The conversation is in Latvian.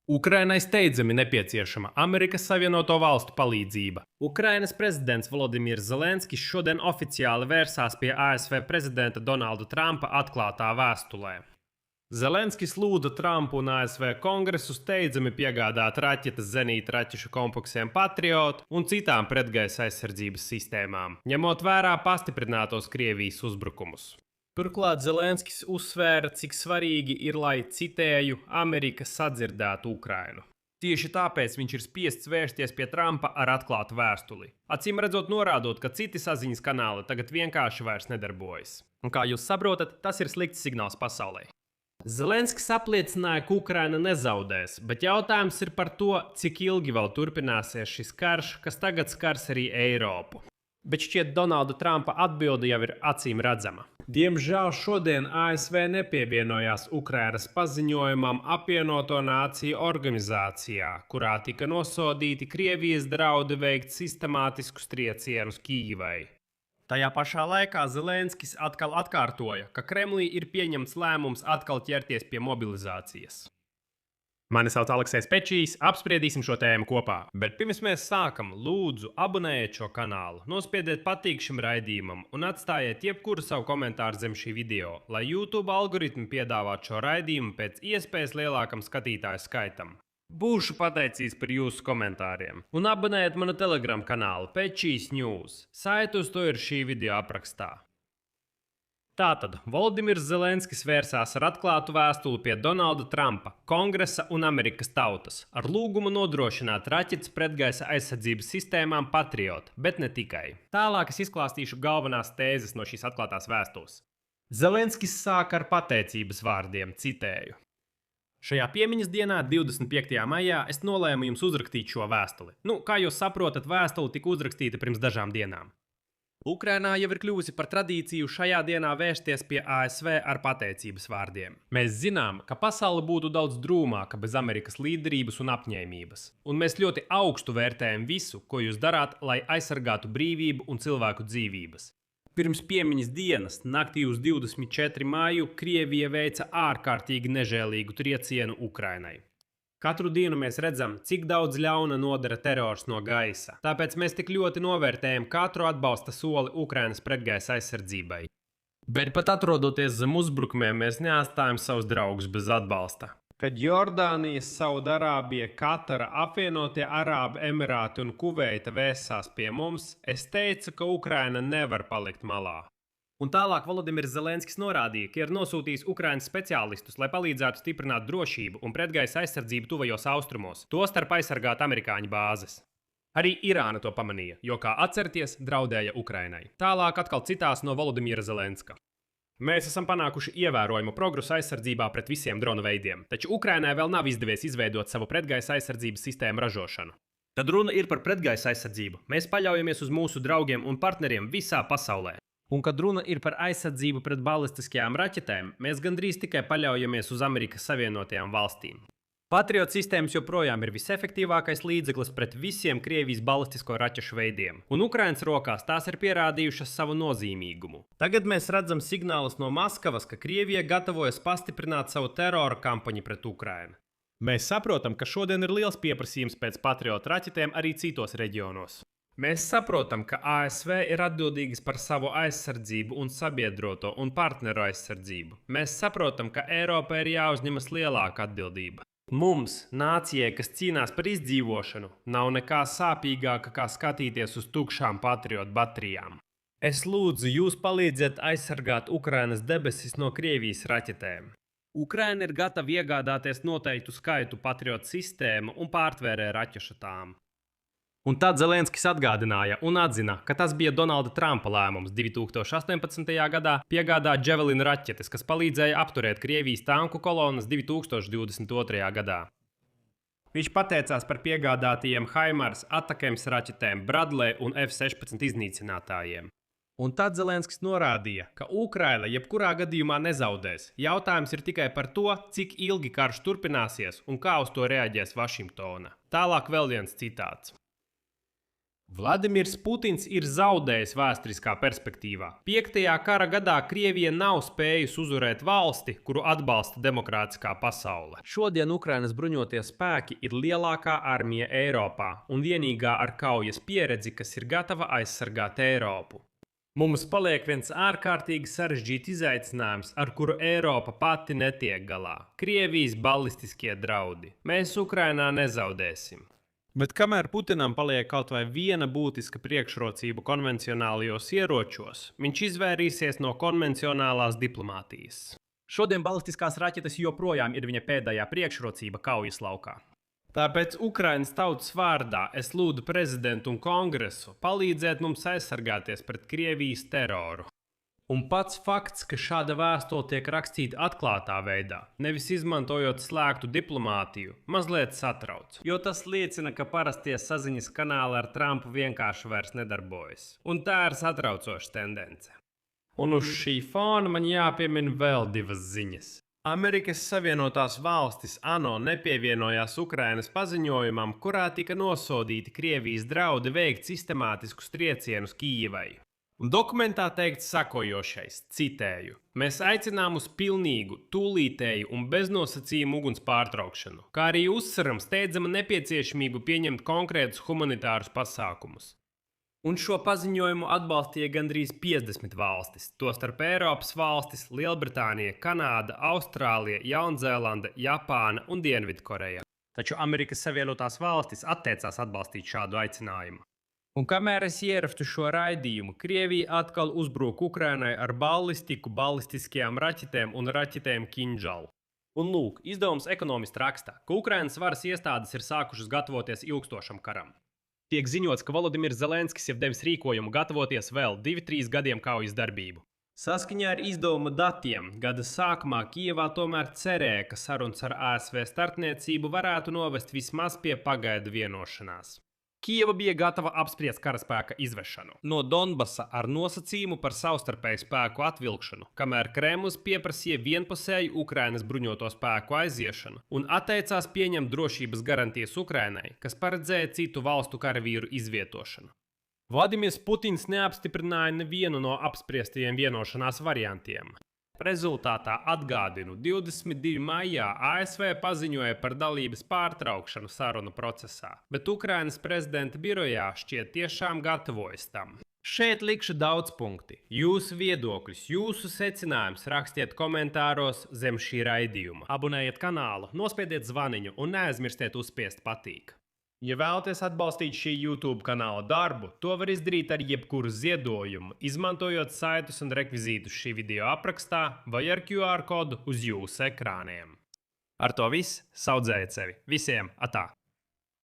Ukrainai steidzami nepieciešama Amerikas Savienoto Valstu palīdzība. Ukrainas prezidents Volodimirs Zelenskis šodien oficiāli vērsās pie ASV prezidenta Donalda Trumpa atklātā vēstulē. Zelenskis lūdza Trumpu un ASV kongresu steidzami piegādāt raķetes zenīta raķešu kompleksiem Patriot un citām pretgaisa aizsardzības sistēmām, ņemot vērā pastiprinātos Krievijas uzbrukumus. Turklāt Zelenskis uzsvēra, cik svarīgi ir, lai, citēju, Amerika sadzirdētu Ukrainu. Tieši tāpēc viņš ir spiests vērsties pie Trumpa ar atklātu vēstuli. Acīm redzot, norādot, ka citi saziņas kanāli tagad vienkārši vairs nedarbojas. Un kā jūs saprotat, tas ir slikts signāls pasaulē. Zelenskis apliecināja, ka Ukraina nezaudēs, bet jautājums ir par to, cik ilgi vēl turpināsies šis karš, kas tagad skars arī Eiropu. Bet šķiet, Donalda Trumpa atbilde jau ir acīm redzama. Diemžēl šodien ASV nepievienojās Ukrainas paziņojumam apvienoto nāciju organizācijā, kurā tika nosodīti Krievijas draudi veikt sistemātiskus triecienus Kijivai. Tajā pašā laikā Zelenskis atkal atkārtoja, ka Kremlī ir pieņemts lēmums atkal ķerties pie mobilizācijas. Mani sauc Aleksejs Pečijs, apspriedīsim šo tēmu kopā. Bet pirms mēs sākam, lūdzu, abonējiet šo kanālu, nospiediet patīk šim raidījumam un atstājiet jebkuru savu komentāru zem šī video, lai YouTube algoritmi piedāvātu šo raidījumu pēc iespējas lielākam skatītāju skaitam. Būšu pateicīgs par jūsu komentāriem. Un abonējiet manu Telegram kanālu Pečijs News. Saite uz to ir šī video aprakstā. Tātad Volodimirs Zelenskis vērsās ar atklātu vēstuli pie Donalda Trumpa, Kongresa un Amerikas tautas ar lūgumu nodrošināt raķetes pretgaisa aizsardzības sistēmām Patriot, bet ne tikai. Tālāk es izklāstīšu galvenās tēzes no šīs atklātās vēstules. Zelenskis sāk ar pateicības vārdiem, citēju. Šajā piemiņas dienā, 25. maijā, es nolēmu jums uzrakstīt šo vēstuli. Kā jūs saprotat, vēstule tika uzrakstīta pirms dažām dienām. Ukrainā jau ir kļuvusi par tradīciju šajā dienā vērsties pie ASV ar pateicības vārdiem. Mēs zinām, ka pasaule būtu daudz drūmāka bez Amerikas līderības un apņēmības. Un mēs ļoti augstu vērtējam visu, ko jūs darāt, lai aizsargātu brīvību un cilvēku dzīvības. Pirms piemiņas dienas, naktī uz 24. māju, Krievija veica ārkārtīgi nežēlīgu triecienu Ukrainai. Katru dienu mēs redzam, cik daudz ļauna nodara terors no gaisa. Tāpēc mēs tik ļoti novērtējam katru atbalsta soli Ukrainas pretgaisa aizsardzībai. Bet pat atrodoties zem uzbrukumiem, mēs neatstājam savus draugus bez atbalsta. Kad Jordānija, Saudarābija, Katara, apvienotie Arābu Emirāti un Kuveita vērsās pie mums, es teicu, ka Ukraina nevar palikt malā. Un tālāk Volodimirs Zelenskis norādīja, ka ir nosūtījis Ukrainas speciālistus, lai palīdzētu stiprināt drošību un pretgaisa aizsardzību tuvajos austrumos, tostarp aizsargāt amerikāņu bāzes. Arī Irāna to pamanīja, jo, kā atcerieties, draudēja Ukrainai. Tālāk atkal citās no Volodimira Zelenska. Mēs esam panākuši ievērojumu progresu aizsardzībā pret visiem drona veidiem, taču Ukrainai vēl nav izdevies izveidot savu pretgaisa aizsardzības sistēmu ražošanu. Kad runa ir par pretgaisa aizsardzību, mēs paļaujamies uz mūsu draugiem un partneriem visā pasaulē. Un kad runa ir par aizsardzību pret balistiskajām raķetēm, mēs gandrīz tikai paļaujamies uz Amerikas Savienotajām valstīm. Patriot sistēmas joprojām ir visefektīvākais līdzeklis pret visiem Krievijas balistisko raķešu veidiem, un Ukrainas rokās tās ir pierādījušas savu nozīmīgumu. Tagad mēs redzam signālus no Maskavas, ka Krievija gatavojas pastiprināt savu terora kampaņu pret Ukrainu. Mēs saprotam, ka šodien ir liels pieprasījums pēc Patriot raķetēm arī citos reģionos. Mēs saprotam, ka ASV ir atbildīgas par savu aizsardzību un sabiedroto un partneru aizsardzību. Mēs saprotam, ka Eiropai ir jāuzņemas lielāka atbildība. Mums, nācijai, kas cīnās par izdzīvošanu, nav nekā sāpīgāka kā skatīties uz tukšām Patriot baterijām. Es lūdzu jūs palīdziet aizsargāt Ukrainas debesis no Krievijas raķetēm. Ukraina ir gatava iegādāties noteiktu skaitu Patriot sistēmu un pārtvērē raķešu tām. Un tad Zelenskis atgādināja un atzina, ka tas bija Donalda Trumpa lēmums 2018. gadā piegādāt Javelin raķetes, kas palīdzēja apturēt Krievijas tanku kolonas 2022. gadā. Viņš pateicās par piegādātajiem HIMARS, Atakams raķetēm, Bradley un F-16 iznīcinātājiem. Un tad Zelenskis norādīja, ka Ukraina jebkurā gadījumā nezaudēs. Jautājums ir tikai par to, cik ilgi karš turpināsies un kā uz to reaģēs Vašingtona. Tālāk vēl viens citāts. Vladimirs Putins ir zaudējis vēsturiskā perspektīvā. 5. kara gadā Krievija nav spējusi uzvarēt valsti, kuru atbalsta demokrātiskā pasaule. Šodien Ukrainas bruņotie spēki ir lielākā armija Eiropā un vienīgā ar kaujas pieredzi, kas ir gatava aizsargāt Eiropu. Mums paliek viens ārkārtīgi sarežģīts izaicinājums, ar kuru Eiropa pati netiek galā – Krievijas ballistiskie draudi. Mēs Ukrainā nezaudēsim. Bet kamēr Putinam paliek kaut vai viena būtiska priekšrocība konvencionālajos ieročos, viņš izvairīsies no konvencionālās diplomātijas. Šodien balistiskās raķetes joprojām ir viņa pēdējā priekšrocība kaujas laukā. Tāpēc Ukrainas tautas vārdā es lūdzu prezidentu un kongresu palīdzēt mums aizsargāties pret Krievijas teroru. Un pats fakts, ka šāda vēstule tiek rakstīta atklātā veidā, nevis izmantojot slēgtu diplomātiju, mazliet satrauc. Jo tas liecina, ka parastie saziņas kanāli ar Trumpu vienkārši vairs nedarbojas. Un tā ir satraucoša tendence. Un uz šī fona man jāpiemina vēl divas ziņas. Amerikas Savienotās valstis ANO nepievienojās Ukrainas paziņojumam, kurā tika nosodīti Krievijas draudi veikt sistemātiskus triecienus Kijivai. Un dokumentā teikts sekojošais, citēju: Mēs aicinām uz pilnīgu, tūlītēju un beznosacījumu uguns pārtraukšanu, kā arī uzsveram steidzama nepieciešamību pieņemt konkrētus humanitārus pasākumus. Un šo paziņojumu atbalstīja gandrīz 50 valstis, tostarp Eiropas valstis, Lielbritānija, Kanāda, Austrālija, Jaunzēlande, Japāna un Dienvidkoreja. Taču Amerikas Savienotās valstis atteicās atbalstīt šādu aicinājumu. Un kamēr es ierakstu šo raidījumu, Krievija atkal uzbruk Ukrainai ar ballistiku, ballistiskajām raķetēm un raķetēm Kinžal. Un lūk, izdevums Ekonomists raksta, ka Ukrainas varas iestādes ir sākušas gatavoties ilgstošam karam. Tiek ziņots, ka Volodimirs Zelenskis jau devis rīkojumu gatavoties vēl 2-3 gadiem kaujas darbību. Saskaņā ar izdevuma datiem, gada sākumā Kijevā tomēr cerēja, ka sarunas ar ASV starpniecību varētu novest vismaz pie pagaidu vienošanās. Kijeva bija gatava apspriest karaspēka izvešanu no Donbasa ar nosacījumu par savstarpēju spēku atvilkšanu, kamēr Kremlis pieprasīja vienpusēju Ukrainas bruņoto spēku aiziešanu un atteicās pieņemt drošības garantijas Ukrainai, kas paredzēja citu valstu karavīru izvietošanu. Vladimirs Putins neapstiprināja nevienu no apspriestajiem vienošanās variantiem. Rezultātā atgādinu, 22. maijā ASV paziņoja par dalības pārtraukšanu sarunu procesā, bet Ukrainas prezidenta birojā šķiet tiešām gatavojas tam. Šeit likšu daudz punkti. Jūsu viedokļus, jūsu secinājumus rakstiet komentāros zem šī raidījuma. Abonējiet kanālu, nospiediet zvaniņu un neaizmirstiet uzspiest patīk. Ja vēlaties atbalstīt šī YouTube kanāla darbu, to var izdarīt ar jebkuru ziedojumu, izmantojot saitus un rekvizītus šī video aprakstā vai ar QR kodu uz jūsu ekrāniem. Ar to viss, saudzējiet sevi! Visiem atā!